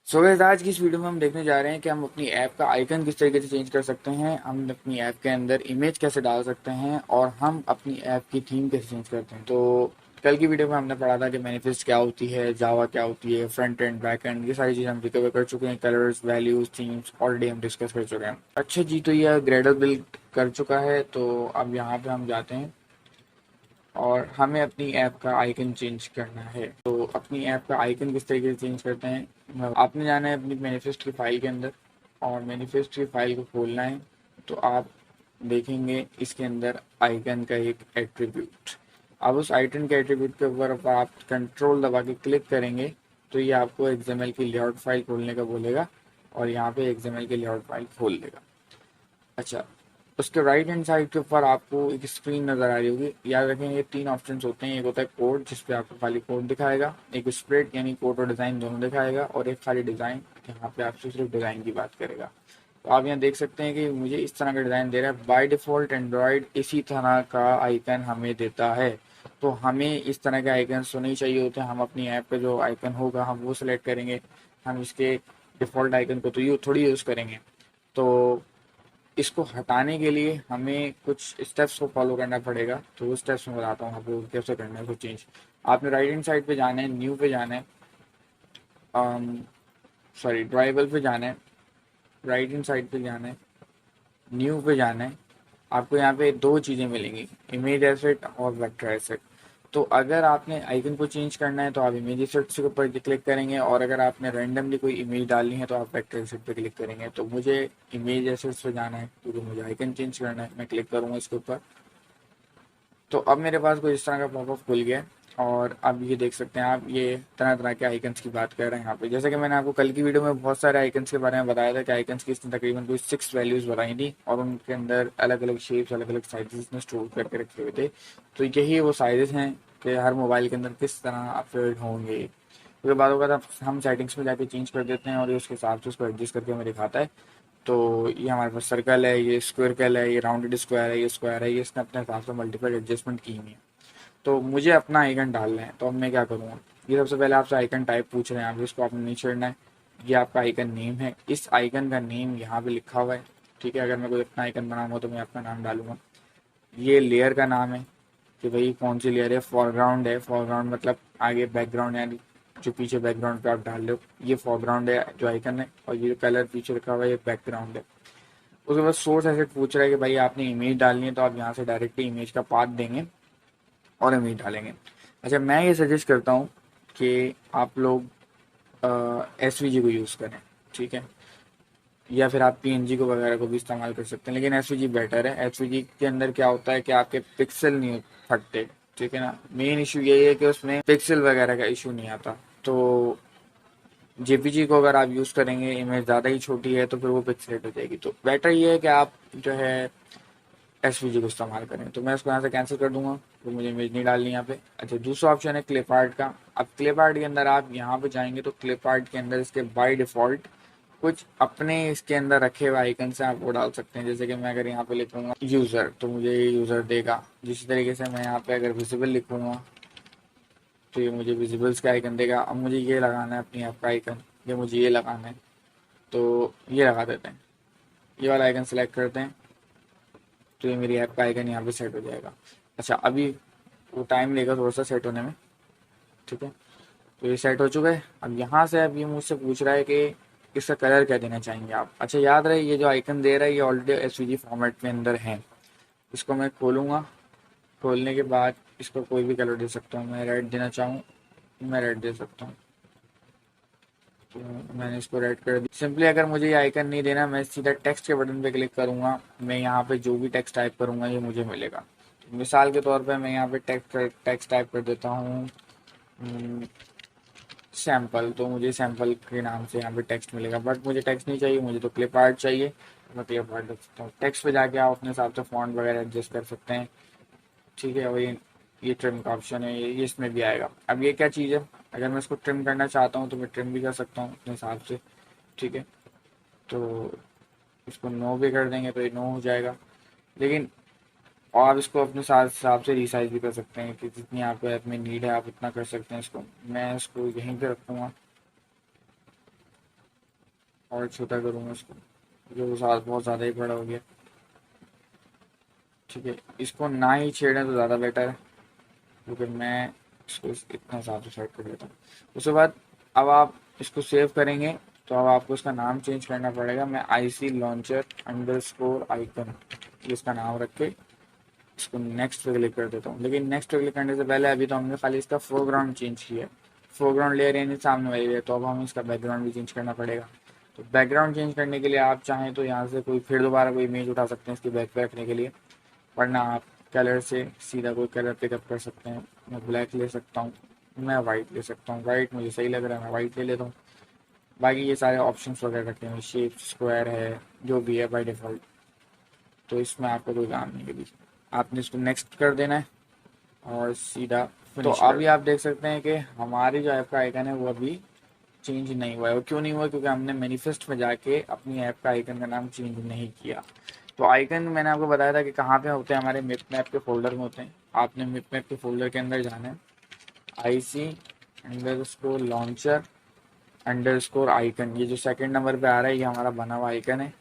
So guys, आज की इस वीडियो में हम देखने जा रहे हैं कि हम अपनी ऐप का आइकन किस तरीके से चेंज कर सकते हैं, हम अपनी ऐप के अंदर इमेज कैसे डाल सकते हैं और हम अपनी ऐप की थीम कैसे चेंज करते हैं। तो कल की वीडियो में हमने पढ़ा था कि मैनिफेस्ट क्या होती है, जावा क्या होती है, फ्रंट एंड बैक एंड, ये सारी चीज़ हम रिकवर कर चुके हैं। कलर्स, वैल्यूज, थीम्स ऑलरेडी हम डिस्कस कर चुके हैं। अच्छा जी, तो यह ग्रेडल बिल्ड कर चुका है। तो अब यहाँ पे हम जाते हैं और हमें अपनी ऐप का आइकन चेंज करना है। तो अपनी ऐप का आइकन किस तरीके से चेंज करते हैं, आपने जाना है अपनी मैनिफेस्ट की फाइल के अंदर और मैनिफेस्ट की फाइल को खोलना है। तो आप देखेंगे इसके अंदर आइकन का एक एट्रीब्यूट। अब उस आइकन के एट्रीब्यूट के ऊपर आप कंट्रोल दबा के क्लिक करेंगे तो ये आपको XML की लेआउट फाइल खोलने का बोलेगा और यहाँ पे XML की लेआउट फाइल खोल देगा। अच्छा, उसके राइट हैंड साइड के ऊपर आपको एक स्क्रीन नज़र आ रही होगी। याद रखें, ये तीन ऑप्शंस होते हैं। एक होता है कोड, जिसपे आपको खाली कोड दिखाएगा, एक स्प्रेड यानी कोड और डिज़ाइन दोनों दिखाएगा, और एक खाली डिज़ाइन, यहाँ पे आपसे सिर्फ डिज़ाइन की बात करेगा। तो आप यहाँ देख सकते हैं कि मुझे इस तरह का डिज़ाइन दे रहा है। बाय डिफ़ॉल्ट एंड्रॉयड इसी तरह का आइकन हमें देता है। तो हमें इस तरह के आइकन तो नहीं चाहिए होते। हम अपनी ऐप पे जो आइकन होगा हम वो सिलेक्ट करेंगे। हम इसके डिफ़ॉल्ट आइकन को तो थोड़ी यूज़ करेंगे। तो इसको हटाने के लिए हमें कुछ स्टेप्स को फॉलो करना पड़ेगा। तो वो स्टेप्स मैं बताता हूँ आपको कैसे करना है उसको चेंज। आपने राइट हैंड साइड पे जाना है, न्यू पे जाना है, सॉरी ड्राइवल पे जाना है, राइट हैंड साइड पे जाना है, न्यू पे जाना है। आपको यहाँ पे दो चीज़ें मिलेंगी, इमेज एसेट और वेक्टर एसेट। तो अगर आपने आइकन को चेंज करना है तो आप इमेज एसेट के ऊपर क्लिक करेंगे, और अगर आपने रैंडमली कोई इमेज डालनी है तो आप वेक्टर एसेट पे क्लिक करेंगे। तो मुझे इमेज एसेट्स पे जाना है क्योंकि मुझे आइकन चेंज करना है। मैं क्लिक करूँगा इसके ऊपर। तो अब मेरे पास कोई इस तरह का पॉपअप खुल गया है और अब ये देख सकते हैं आप, ये तरह तरह के आइकन्स की बात कर रहे हैं यहाँ पे। जैसे कि मैंने आपको कल की वीडियो में बहुत सारे आइकन्स के बारे में बताया था कि आइकन्स की इसने तकरीबन कोई 6 वैल्यूज़ बताई थी और उनके अंदर अलग अलग शेप्स, अलग अलग साइजेस इसने स्टोर करके रखे हुए थे। तो यही वो साइजेस हैं कि हर मोबाइल के अंदर किस तरह अपडेट होंगे। उसके बाद होगा हम सेटिंग्स में जाके चेंज कर देते हैं और ये उसके हिसाब से उसको एडजस्ट करके हमें दिखाता है। तो ये हमारे पास सर्कल है, ये स्क्वायर है, ये राउंडेड स्क्वायर है, ये स्क्वायर है, ये इसने अपने हिसाब से मल्टीपल एडजस्टमेंट की हुई है। तो मुझे अपना आइकन डालना है तो अब मैं क्या करूँगा। ये सबसे पहले आपसे आइकन टाइप पूछ रहे हैं, आप इसको आपने नहीं छेड़ना है। ये आपका आइकन नेम है, इस आइकन का नेम यहाँ पे लिखा हुआ है। ठीक है, अगर मैं कोई अपना आइकन बनाऊंगा तो मैं अपना नाम डालूंगा। ये लेयर का नाम है कि भाई कौन सी लेयर है। फॉरग्राउंड है, फॉरग्राउंड मतलब आगे बैकग्राउंड, यानी जो पीछे बैकग्राउंड पे आप डाल रहे हो ये फॉरग्राउंड है जो आइकन है, और ये जो कलर पीछे रखा हुआ है ये बैकग्राउंड है। उसके बाद सोर्स एसेट पूछ रहा है कि भाई आपने इमेज डालनी है तो आप यहाँ से डायरेक्टली इमेज का पाथ देंगे और इमेज डालेंगे। अच्छा, मैं ये सजेस्ट करता हूँ कि आप लोग SVG को यूज़ करें। ठीक है, या फिर आप PNG को वगैरह को भी इस्तेमाल कर सकते हैं, लेकिन SVG बेटर है। SVG के अंदर क्या होता है कि आपके पिक्सल नहीं फटते। ठीक है ना, मेन इशू यही है कि उसमें पिक्सल वगैरह का इशू नहीं आता। तो JPG को अगर आप यूज़ करेंगे, इमेज ज़्यादा ही छोटी है तो फिर वो पिक्सलेट हो जाएगी। तो बेटर ये है कि आप जो है SVG को इस्तेमाल करें। तो मैं इसको यहाँ से कैंसिल कर दूंगा, तो मुझे इमेज नहीं डालनी यहाँ पे। अच्छा, दूसरा ऑप्शन है क्लिप आर्ट का। अब क्लिप आर्ट के अंदर आप यहाँ पे जाएंगे तो क्लिप आर्ट के अंदर इसके बाय डिफ़ॉल्ट कुछ अपने इसके अंदर रखे हुए आइकन से आप वो डाल सकते हैं। जैसे कि मैं अगर यहाँ पे लिखूंगा यूज़र तो मुझे ये यूज़र देगा। जिस तरीके से मैं यहाँ पे अगर विजिबल लिखूंगा तो ये मुझे विजिबल्स का आइकन देगा। अब मुझे ये लगाना है अपनी ऐप का आइकन, ये मुझे ये लगाना है तो ये लगा देते हैं। ये वाला आइकन सेलेक्ट करते हैं तो ये मेरी ऐप का आइकन यहाँ पे सेट हो जाएगा। अच्छा, अभी वो टाइम लेगा थोड़ा सा सेट होने में। ठीक है, तो ये सेट हो चुका है। अब यहाँ से अब ये मुझसे पूछ रहा है कि इसका कलर क्या देना चाहेंगे आप। अच्छा, याद रहे ये जो आइकन दे रहा है ये ऑलरेडी SVG फॉर्मेट में अंदर है। इसको मैं खोलूँगा, खोलने के बाद इसको कोई भी कलर दे सकता हूँ। मैं रेड देना चाहूँ, मैं रेड दे सकता हूँ। तो मैंने इसको रेड कर दिया। सिंपली अगर मुझे ये आइकन नहीं देना, मैं सीधा टेक्स्ट के बटन पे क्लिक करूँगा, मैं यहाँ पे जो भी टेक्स्ट टाइप करूँगा ये मुझे मिलेगा। तो मिसाल के तौर पे मैं यहाँ पे टेक्स्ट टाइप कर देता हूँ सैम्पल, तो मुझे सैम्पल के नाम से यहाँ पे टेक्स्ट मिलेगा। बट मुझे टेक्स्ट नहीं चाहिए, मुझे तो क्लिप आर्ट चाहिए। मैं क्लिप आर्ट रख सकता हूँ। टेक्स्ट पे जाके आप अपने हिसाब से फॉन्ट वगैरह एडजस्ट कर सकते हैं। ठीक है, और ये ट्रिम का ऑप्शन है, ये इसमें भी आएगा। अब ये क्या चीज़ है, अगर मैं इसको ट्रिम करना चाहता हूँ तो मैं ट्रिम भी कर सकता हूँ अपने हिसाब से। ठीक है, तो इसको नो भी कर देंगे तो ये नो हो जाएगा। लेकिन और आप इसको अपने साथ हिसाब से रिसाइज भी कर सकते हैं कि जितनी आपको ऐप में नीड है आप उतना कर सकते हैं इसको। मैं इसको यहीं पे रखूँगा। और छोटा करूँगा इसको, जो बहुत ज़्यादा ही बड़ा हो गया। ठीक है, इसको ना ही छेड़ें तो ज़्यादा बेटर है, क्योंकि मैं इसको इतना हिसाब से सेट कर लेता हूँ। उसके बाद अब आप इसको सेव करेंगे तो अब आपको इसका नाम चेंज करना पड़ेगा। मैं IC launcher under score icon इसका नाम रख के इसको नेक्स्ट पे क्लिक कर देता हूँ। लेकिन नेक्स्ट पे क्लिक करने से पहले अभी तो हमने खाली इसका फोरग्राउंड चेंज किया है, फोरग्राउंड लेयर यानी सामने वाली है, तो अब हमें इसका बैकग्राउंड भी चेंज करना पड़ेगा। तो बैकग्राउंड चेंज करने के लिए आप चाहें तो यहाँ से कोई फिर दोबारा कोई इमेज उठा सकते हैं इसकी बैक पे रखने के लिए, वरना आप कलर से सीधा कोई कलर पिकअप कर सकते हैं। मैं ब्लैक ले सकता हूँ, मैं वाइट ले सकता हूँ, वाइट मुझे सही लग रहा है मैं वाइट ले लेता हूँ। बाकी ये सारे ऑप्शंस वगैरह रखे हैं, शेप स्क्वायर है जो भी है बाय डिफ़ॉल्ट, तो इसमें आपको कोई काम नहीं कभी। आपने इसको नेक्स्ट कर देना है और सीधा तो फिनिश कर अभी देना। आप देख सकते हैं कि हमारी जो ऐप का आइकन है वो अभी चेंज नहीं हुआ है। वो क्यों नहीं हुआ? क्योंकि हमने मैनिफेस्ट में जाके अपनी ऐप का आइकन का नाम चेंज नहीं किया। तो आइकन मैंने आपको बताया था कि कहाँ पे होते हैं, हमारे मिप मैप के फोल्डर में होते हैं। आपने मिप मैप के फोल्डर के अंदर जाना है, IC under score launcher under score icon, ये जो सेकंड नंबर पे आ रहा है ये हमारा बना हुआ आइकन है।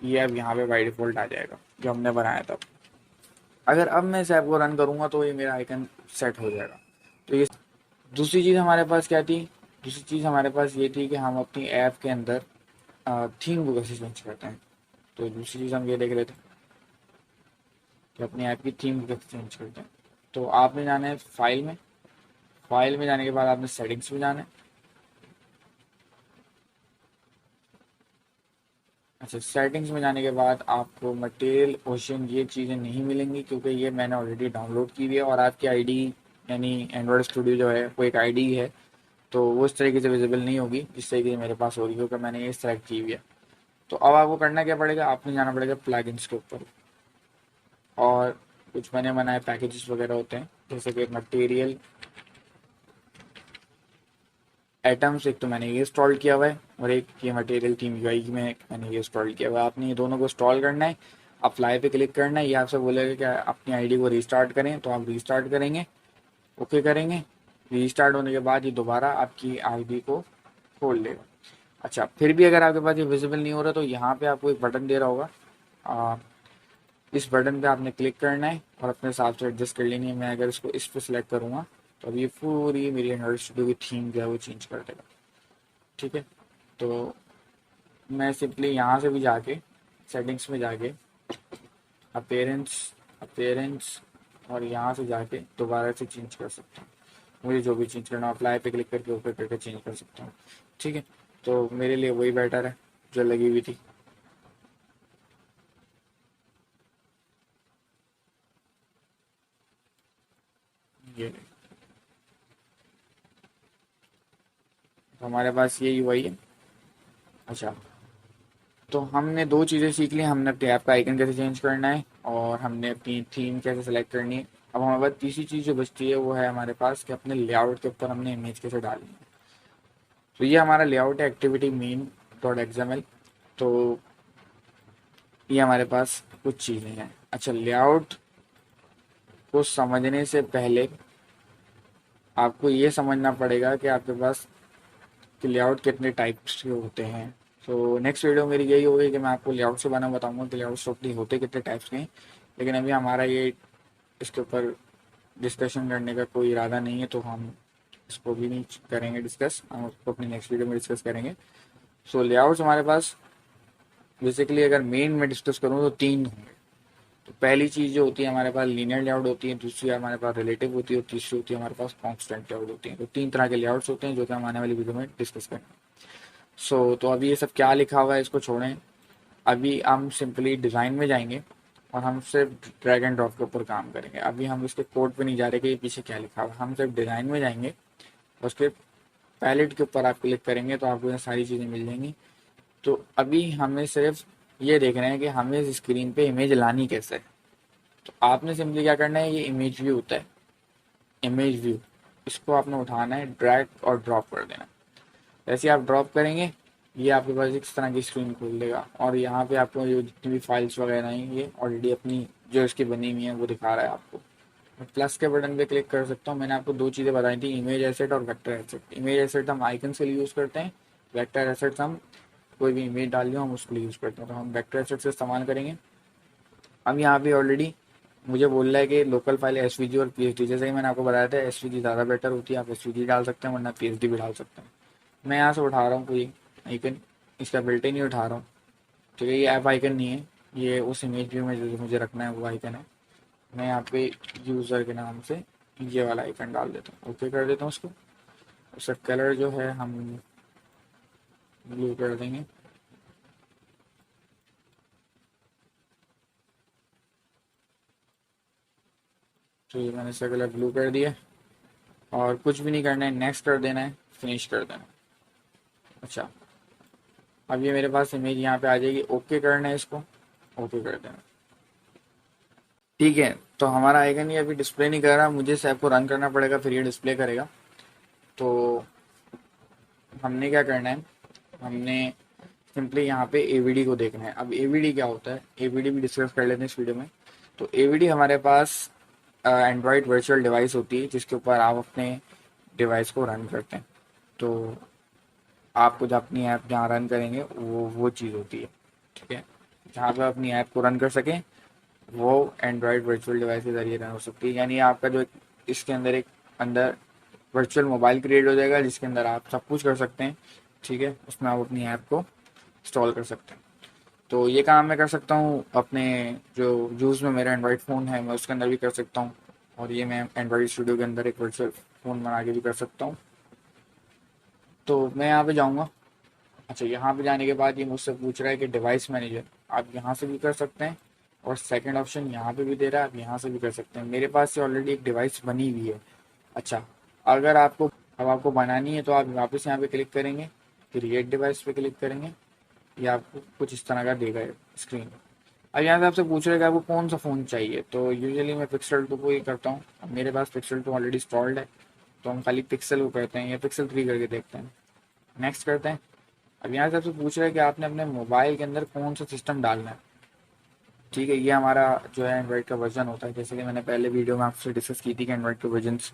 ये अब यहाँ पे बाई डिफॉल्ट आ जाएगा जो हमने बनाया था। अगर अब मैं इस ऐप को रन करूँगा तो ये मेरा आइकन सेट हो जाएगा। तो ये दूसरी चीज़ हमारे पास क्या थी? दूसरी चीज़ हमारे पास ये थी कि हम अपनी ऐप के अंदर थीम को कैसे चेंज करते हैं। तो दूसरी चीज़ हम ये देख लेते हैं कि अपनी ऐप की थीम को कैसे चेंज करते हैं। तो आपने जाना है फाइल में, फाइल में जाने के बाद आपने सेटिंग्स में जाना है। अच्छा, सेटिंग्स में जाने के बाद आपको मटेरियल ओशन ये चीज़ें नहीं मिलेंगी, क्योंकि ये मैंने ऑलरेडी डाउनलोड की हुई है और आपकी आईडी यानी एंड्रॉयड स्टूडियो जो है वो एक आईडी है, तो वो इस तरीके से विजिबल नहीं होगी जिस तरीके से मेरे पास हो रही है, क्योंकि मैंने ये सेलेक्ट की हुई है। तो अब आपको करना क्या पड़ेगा? आपने जाना पड़ेगा प्लगइन्स के ऊपर, और कुछ बने बनाए पैकेजेस वगैरह होते हैं जैसे कि मटेरियल एटम्स, एक तो मैंने ये इंस्टॉल किया हुआ है और एक ये मटेरियल थीम यूआई में मैंने ये इंस्टॉल किया हुआ है। आपने ये दोनों को इंस्टॉल करना है, अप्लाई पे क्लिक करना है। ये आपसे बोलेगा कि अपनी आईडी को रीस्टार्ट करें, तो आप रीस्टार्ट करेंगे, ओके करेंगे। रीस्टार्ट होने के बाद ये दोबारा आपकी आईडी को खोल लेगा। अच्छा, फिर भी अगर आपके पास ये विजिबल नहीं हो रहा तो यहाँ पे आपको एक बटन दे रहा होगा, इस बटन पे आपने क्लिक करना है और अपने हिसाब से एडजस्ट कर लेनी है। मैं अगर इसको इस पर सिलेक्ट करूँगा तो अब ये पूरी मेरी एंड्रॉइड स्टूडियो की थीम जो है वो चेंज कर देगा। ठीक है, तो मैं सिंपली यहाँ से भी जाके सेटिंग्स में जाके अपेरेंस अपेरेंस और यहाँ से जाके दोबारा से चेंज कर सकता हूँ। मुझे जो भी चेंज करना, अप्लाई पे क्लिक करके ओके करके चेंज कर सकता हूँ। ठीक है, तो मेरे लिए वही बेटर है जो लगी हुई थी। ये तो हमारे पास ये यूआई है। अच्छा, तो हमने दो चीज़ें सीख ली, हमने अपने ऐप का आइकन कैसे चेंज करना है और हमने अपनी थीम कैसे सेलेक्ट करनी है। अब हमारे पास तीसरी चीज़ जो बचती है वो है हमारे पास कि अपने लेआउट के ऊपर हमने इमेज कैसे डालनी है। तो ये हमारा लेआउट है एक्टिविटी मेन डॉट एक्सएमएल। तो ये हमारे पास कुछ चीज़ें हैं। अच्छा, लेआउट को समझने से पहले आपको ये समझना पड़ेगा कि आपके पास कि लेआउट कितने टाइप्स के होते हैं। तो नेक्स्ट वीडियो मेरी यही होगी कि मैं आपको लेआउट से बना बताऊंगा कि लेआउट टोटली होते कितने टाइप्स के हैं। लेकिन अभी हमारा ये इसके ऊपर डिस्कशन करने का कोई इरादा नहीं है, तो हम इसको भी नहीं करेंगे डिस्कस, हम उसको अपनी नेक्स्ट वीडियो में डिस्कस करेंगे। सो लेआउट्स हमारे पास बेसिकली अगर मेन में डिस्कस करूँ तो तीन होंगे। तो पहली चीज़ जो होती है हमारे पास लीनियर लेआउट होती है, दूसरी हमारे पास रिलेटिव होती है और तीसरी होती है हमारे पास कॉन्स्टेंट लेआउट होती है। तो तीन तरह के लेआउट्स होते हैं जो कि हम आने वाली वीडियो में डिस्कस करेंगे। तो अभी ये सब क्या लिखा हुआ है इसको छोड़ें, अभी हम सिंपली डिज़ाइन में जाएंगे और हम सिर्फ ड्रैग एंड ड्रॉप के ऊपर काम करेंगे। अभी हम इसके कोड पे नहीं जा रहे कि ये पीछे क्या लिखा हुआ है, हम सिर्फ डिज़ाइन में जाएंगे और उसके पैलेट के ऊपर आप क्लिक करेंगे तो आपको ये सारी चीज़ें मिल जाएंगी। तो अभी हमें सिर्फ ये देख रहे हैं कि हमें इस स्क्रीन पे इमेज लानी कैसे है। तो आपने सिंपली क्या करना है, ये इमेज व्यू होता है, इमेज व्यू, इसको आपने उठाना है, ड्रैग और ड्रॉप कर देना। जैसे आप ड्रॉप करेंगे ये आपके पास इस तरह की स्क्रीन खोल देगा और यहाँ पे आपको जो जितनी भी फाइल्स वगैरह हैं ये ऑलरेडी अपनी जो इसकी बनी हुई है वो दिखा रहा है आपको। मैं प्लस के बटन पे क्लिक कर सकता हूँ। मैंने आपको दो चीज़ें बताई थी, इमेज एसेट और वेक्टर एसेट। इमेज एसेट हम आइकन के लिए यूज़ करते हैं, वेक्टर एसेट्स हम कोई भी इमेज डाल दिया हम उसके लिए यूज़ करते हैं, तो हम वेक्टर एसेट से इस्तेमाल करेंगे। अब यहाँ पे ऑलरेडी मुझे बोल रहा है कि लोकल फाइल एसवीजी और पीएचडी, जैसे कि मैंने आपको बताया था एसवीजी ज़्यादा बेटर होती है, आप एसवीजी डाल सकते हैं वरना पीएचडी भी डाल सकते हैं। मैं यहाँ से उठा रहा हूँ कोई आइकन, इसका बिल्ट नहीं उठा रहा हूँ, ठीक है। ये ऐप आइकन नहीं है, ये उस इमेज व्यू में जो मुझे रखना है वो आइकन है। मैं यहाँ पे यूज़र के नाम से ये वाला आइकन डाल देता हूँ, ओके कर देता हूँ उसको। उसका कलर जो है हम ब्लू कर देंगे। तो ये मैंने इसका कलर ब्लू कर दिया और कुछ भी नहीं करना है, नेक्स्ट कर देना है, फिनिश कर देना है। अच्छा, अब ये मेरे पास इमेज यहाँ पे आ जाएगी, ओके करना है इसको, ओके कर देना। ठीक है, तो हमारा आइकन ये अभी डिस्प्ले नहीं कर रहा, मुझे इस ऐप को रन करना पड़ेगा फिर ये डिस्प्ले करेगा। तो हमने क्या करना है, हमने सिंपली यहाँ पे एवीडी को देखना है। अब एवीडी क्या होता है, एवीडी भी डिस्कस कर लेते हैं इस वीडियो में। तो एवीडी हमारे पास एंड्रॉयड वर्चुअल डिवाइस होती है जिसके ऊपर आप अपने डिवाइस को रन करते हैं। तो आपको जो अपनी ऐप जहाँ रन करेंगे वो चीज़ होती है, ठीक है। जहाँ पे अपनी ऐप को रन कर सकें वो एंड्रॉयड वर्चुअल डिवाइस के ज़रिए रन हो सकती है। यानी आपका जो इसके अंदर एक अंदर वर्चुअल मोबाइल क्रिएट हो जाएगा जिसके अंदर आप सब कुछ कर सकते हैं, ठीक है। उसमें आप अपनी ऐप को इंस्टॉल कर सकते हैं। तो ये काम मैं कर सकता हूँ अपने जो यूज़ में मेरा एंड्रॉयड फ़ोन है मैं उसके अंदर भी कर सकता हूँ, और ये मैं एंड्रॉयड स्टूडियो के अंदर एक वर्चुअल फ़ोन बना के भी कर सकता हूँ। तो मैं यहाँ पे जाऊँगा। अच्छा, यहाँ पे जाने के बाद ये मुझसे पूछ रहा है कि डिवाइस मैनेजर, आप यहाँ से भी कर सकते हैं और सेकंड ऑप्शन यहाँ पे भी दे रहा है, आप यहाँ से भी कर सकते हैं। मेरे पास से ऑलरेडी एक डिवाइस बनी हुई है। अच्छा, अगर आपको अब आपको बनानी है तो आप वापस यहाँ पे क्लिक करेंगे, क्रिएट डिवाइस पे क्लिक करेंगे, ये आपको कुछ इस तरह का देगा स्क्रीन। अब यहाँ से आपसे पूछ रहा है कि आपको कौन सा फ़ोन चाहिए, तो यूजुअली मैं पिक्सल 2 को ही करता हूँ। अब मेरे पास पिक्सल 2 ऑलरेडी इंस्टॉल्ड है, तो हम खाली पिक्सल को करते हैं या पिक्सल 3 करके देखते हैं, नेक्स्ट करते हैं। अब यहाँ से आपसे पूछ रहा है कि आपने अपने मोबाइल के अंदर कौन सा सिस्टम डालना है, ठीक है। ये हमारा जो है एंड्रॉइड का वर्जन होता है, जैसे कि मैंने पहले वीडियो में आपसे डिस्कस की थी कि एंड्रॉइड के वर्जन्स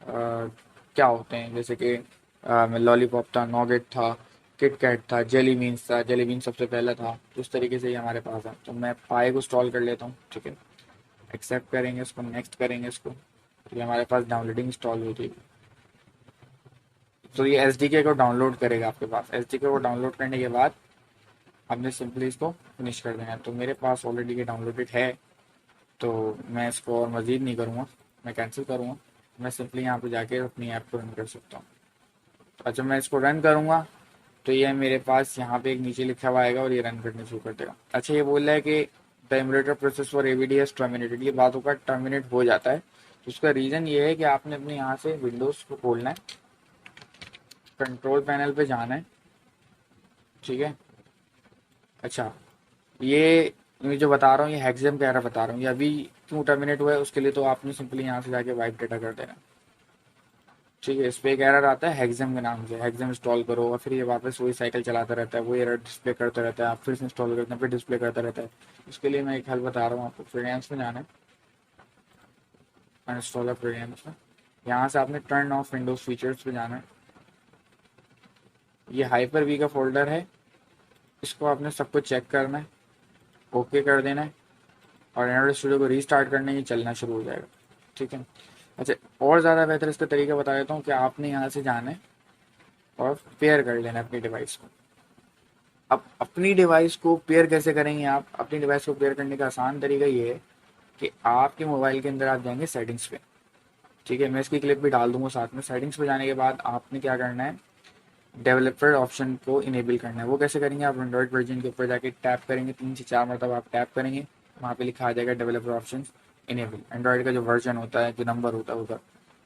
क्या होते हैं, जैसे कि लॉलीपॉप था, नॉगेट था, किट कैट था, जेली बीन्स था, जेली बीन सबसे पहला था। तो उस तरीके से ही हमारे पास है। तो मैं पाई को इंस्टॉल कर लेता हूँ, ठीक है। एक्सेप्ट करेंगे इसको, नेक्स्ट करेंगे इसको, तो ये हमारे पास डाउनलोडिंग इंस्टॉल हो जाएगी। तो ये एस डी के को डाउनलोड करेगा आपके पास। एस डी के को डाउनलोड करने के बाद आपने सिंपली इसको फिनिश कर देना है। तो मेरे पास ऑलरेडी ये डाउनलोडेड है, तो मैं इसको और मज़ीद नहीं करूँगा, मैं कैंसिल करूँगा। मैं सिंपली यहाँ पे जाके अपनी ऐप को रन कर सकता हूँ। तो जब मैं इसको रन करूँगा तो ये मेरे पास यहाँ पे एक नीचे लिखा हुआ आएगा और ये रन करने शुरू कर देगा। अच्छा, ये बोल रहा है कि the emulator process for AVD has terminated. ये बातों का टर्मिनेट हो जाता है, तो उसका रीज़न ये है कि आपने अपने यहाँ से विंडोज़ को खोलना है, कंट्रोल पैनल पे जाना है, ठीक है। अच्छा, ये जो बता रहा हूँ ये हेक्सेम का एरर बता रहा हूँ, ये अभी क्यों टर्मिनेट हुआ है उसके लिए तो आपने सिंपली यहाँ से जाके वाइप डेटा कर देना, ठीक है। इस पर एक एरर आता है हेक्सेम के नाम से, हेक्सेम इंस्टॉल करो और फिर ये वापस वही साइकिल चलाता रहता है, वही एरर डिस्प्ले करता रहता है, आप फिर से इंस्टॉल करते हैं फिर डिस्प्ले करता रहता है। उसके लिए मैं एक हल बता रहा हूँ आपको। फ्रीलांस में जाना है, अनइंस्टॉलर फ्रीलांस में, यहाँ से आपने टर्न ऑफ विंडोज फीचर्स पे जाना है। ये हाइपर वी का फोल्डर है, इसको आपने सब कुछ चेक करना है, ओके कर देना है और एंड्रॉइड स्टूडियो को रीस्टार्ट करने ही चलना शुरू हो जाएगा, ठीक है। अच्छा, और ज़्यादा बेहतर इसका तरीका बता देता हूँ कि आपने यहाँ से जाना है और पेयर कर लेना है अपनी डिवाइस को। अब अपनी डिवाइस को पेयर कैसे करेंगे आप, अपनी डिवाइस को पेयर करने का आसान तरीका ये है कि आपके मोबाइल के अंदर आप जाएंगे सेटिंग्स पे, ठीक है। मैं इसकी क्लिप भी डाल दूंगा साथ में। सेटिंग्स पे जाने के बाद आपने क्या करना है, डेवलपर ऑप्शन को इनेबल करना है। वो कैसे करेंगे, आप एंड्रॉइड वर्जन के ऊपर जाके टैप करेंगे, 3 से 4 मरतबा आप टैप करेंगे, वहाँ पे लिखा आ जाएगा डेवलपर ऑप्शन इनेबल। एंड्रॉइड का जो वर्जन होता है, जो नंबर होता है उधर,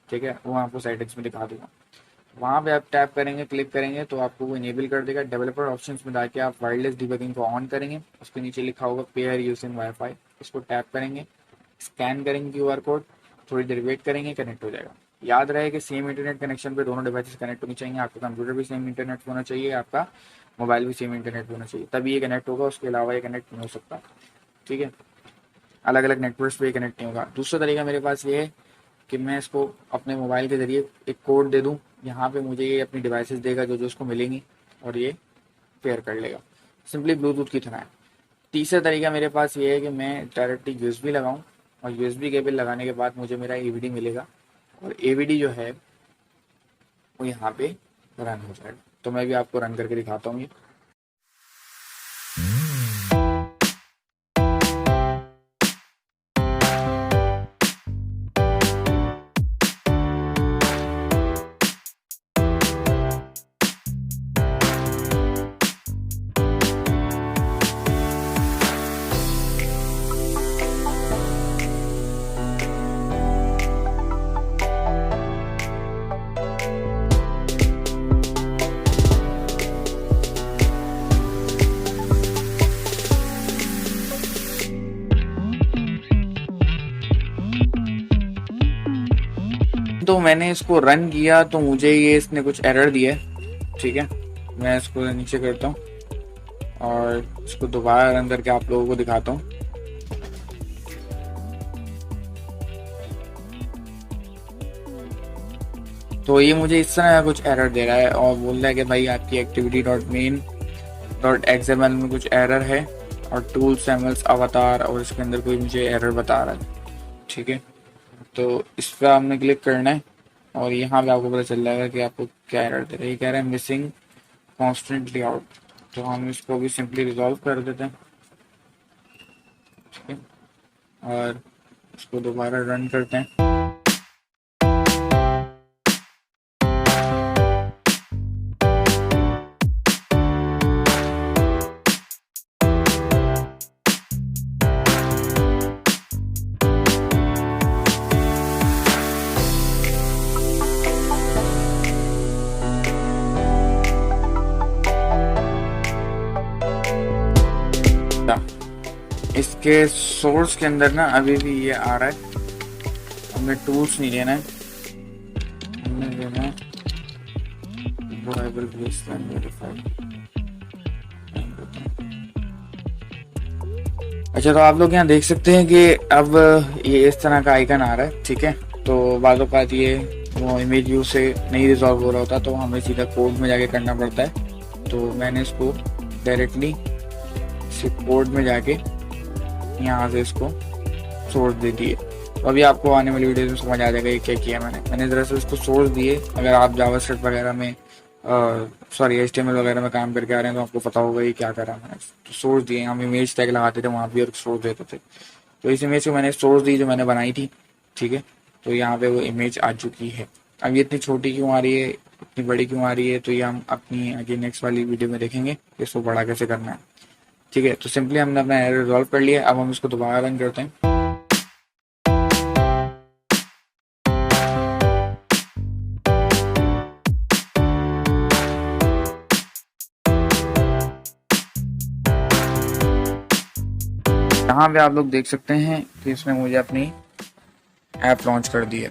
ठीक है, वो आपको सेटिंग्स में दिखा दूंगा। वहाँ पे आप टैप करेंगे, क्लिक करेंगे तो आपको वो इनेबल कर देगा। डेवलपर ऑप्शंस में जाके आप वायरलेस डिबगिंग को ऑन करेंगे, उसके नीचे लिखा होगा पेयर यूजिंग वाईफाई, इसको टैप करेंगे, स्कैन करेंगे क्यूआर कोड, थोड़ी देर वेट करेंगे, कनेक्ट हो जाएगा। याद रहे कि सेम इंटरनेट कनेक्शन पे दोनों डिवाइसेस कनेक्ट होनी चाहिए, आपका कंप्यूटर भी सेम इंटरनेट होना चाहिए, आपका मोबाइल भी सेम इंटरनेट होना चाहिए, तभी ये कनेक्ट होगा, उसके अलावा ये कनेक्ट नहीं हो सकता, ठीक है। अलग अलग नेटवर्क्स पे कनेक्ट नहीं होगा। दूसरा तरीका मेरे पास ये है कि मैं इसको अपने मोबाइल के ज़रिए एक कोड दे दूँ, यहाँ पे मुझे ये अपनी डिवाइसेस देगा जो जो उसको मिलेंगी, और ये पेयर कर लेगा, सिंपली ब्लूटूथ की तरह है। तीसरा तरीका मेरे पास ये है कि मैं डायरेक्टली यूएसबी लगाऊं और यूएसबी केबल लगाने के बाद मुझे मेरा एवीडी मिलेगा और एवीडी जो है वो यहाँ पे रन हो जाएगा। तो मैं भी आपको रन करके दिखाता हूँ ये। तो मैंने इसको रन किया तो मुझे ये इसने कुछ एरर दिया है, ठीक है। मैं इसको नीचे करता हूँ और इसको दोबारा रन करके आप लोगों को दिखाता हूँ। तो ये मुझे इस तरह का कुछ एरर दे रहा है और बोल रहा है कि भाई आपकी activity dot main dot XML में कुछ एरर है और टूल्स एमएल्स अवतार और इसके अंदर कोई मुझे एरर बता रहा है, ठीक है। तो इस पर आपने क्लिक करना है और यहाँ पे आपको पता चल जाएगा कि आपको क्या एरर दे रहा है। ये कह रहा है मिसिंग कॉन्स्टेंटली आउट, तो हम इसको भी सिंपली रिजॉल्व कर देते हैं, ठीक है। और इसको दोबारा रन करते हैं। इसके सोर्स के अंदर ना अभी भी ये आ रहा है, हमें टूल्स नहीं देना है, हमने देना है अच्छा। तो आप लोग यहाँ देख सकते हैं कि अब ये इस तरह का आइकन आ रहा है, ठीक है। तो बातों का ये वो इमेज व्यू से नहीं रिजॉल्व हो रहा होता तो हमें सीधा कोड में जाके करना पड़ता है। तो मैंने इसको डायरेक्टली कोड में जाके यहाँ से इसको सोर्स दे दिए। तो अभी आपको आने वाली वीडियो में समझ आ जाएगा ये क्या किया मैंने दरअसल इसको सोर्स दिए। अगर आप जावास्क्रिप्ट वगैरह में HTML वगैरह में काम करके आ रहे हैं तो आपको पता होगा ये क्या करा मैंने। तो सोर्स दिए, हम इमेज टैग लगाते थे वहाँ भी और सोर्स देते थे। तो इस इमेज को मैंने सोर्स दी जो मैंने बनाई थी, ठीक है। तो यहाँ पे वो इमेज आ चुकी है। अब ये इतनी छोटी क्यों आ रही है, इतनी बड़ी क्यों आ रही है, तो ये हम अपनी आगे नेक्स्ट वाली वीडियो में देखेंगे इसको बड़ा कैसे करना है, ठीक है। तो सिंपली हमने अपना एरर रिजॉल्व कर लिया। अब हम इसको दोबारा रन करते हैं। यहाँ पे आप लोग देख सकते हैं कि इसने मुझे अपनी ऐप लॉन्च कर दी है,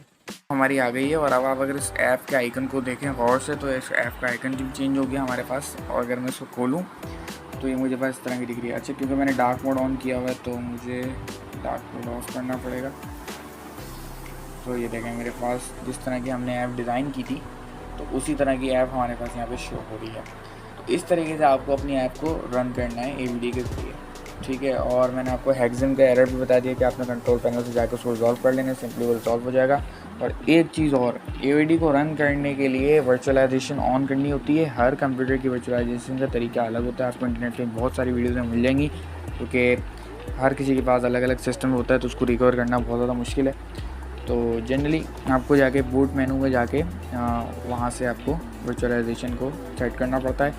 हमारी आ गई है। और अब आप अगर इस ऐप के आइकन को देखें गौर से तो इस ऐप का आइकन भी चेंज हो गया हमारे पास। और अगर मैं इसको खोलूँ तो ये मुझे बस इस तरह की दिख रही है। अच्छा, क्योंकि मैंने डार्क मोड ऑन किया हुआ है तो मुझे डार्क मोड ऑफ करना पड़ेगा। तो ये देखें मेरे पास जिस तरह की हमने ऐप डिज़ाइन की थी तो उसी तरह की ऐप हमारे पास यहाँ पे शो हो रही है। तो इस तरीके से आपको अपनी ऐप को रन करना है एवीडी के जरिए, ठीक है। और मैंने आपको हेक्सेन का एरर भी बता दिया कि आपने कंट्रोल पैनल से जाकर उसको रिजॉल्व कर लेना, सिंपली वो रिजॉल्व हो जाएगा। और एक चीज़ और, एवीडी को रन करने के लिए वर्चुअलाइजेशन ऑन करनी होती है। हर कंप्यूटर की वर्चुअलाइजेशन का तरीका अलग होता है, आपको इंटरनेट पे बहुत सारी वीडियोज़ में मिल जाएंगी, क्योंकि हर किसी के पास अलग अलग सिस्टम होता है तो उसको रिकवर करना बहुत ज़्यादा मुश्किल है। तो जनरली आपको जाके बूट मेनू में जाके वहाँ से आपको वर्चुअलाइजेशन को सेट करना पड़ता है।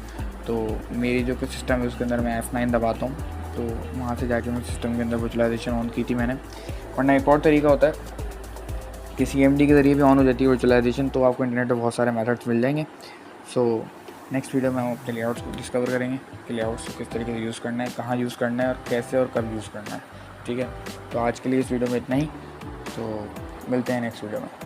तो मेरी जो कुछ सिस्टम है उसके अंदर मैं F9 दबाता हूँ, तो वहाँ से जाके मैं सिस्टम के अंदर वर्चुअलाइजेशन ऑन की थी मैंने। वरना एक और तरीका होता है कि CMD के ज़रिए भी ऑन हो जाती है वर्चुअलाइजेशन, तो आपको इंटरनेट पर बहुत सारे मेथड्स मिल जाएंगे। सो नेक्स्ट वीडियो में हम अपने लेआउट्स को डिस्कवर करेंगे कि लेआउट्स को किस तरीके से यूज़ करना है, कहाँ यूज़ करना है और कैसे और कब यूज़ करना है, ठीक है। तो आज के लिए इस वीडियो में इतना ही, तो मिलते हैं नेक्स्ट वीडियो में।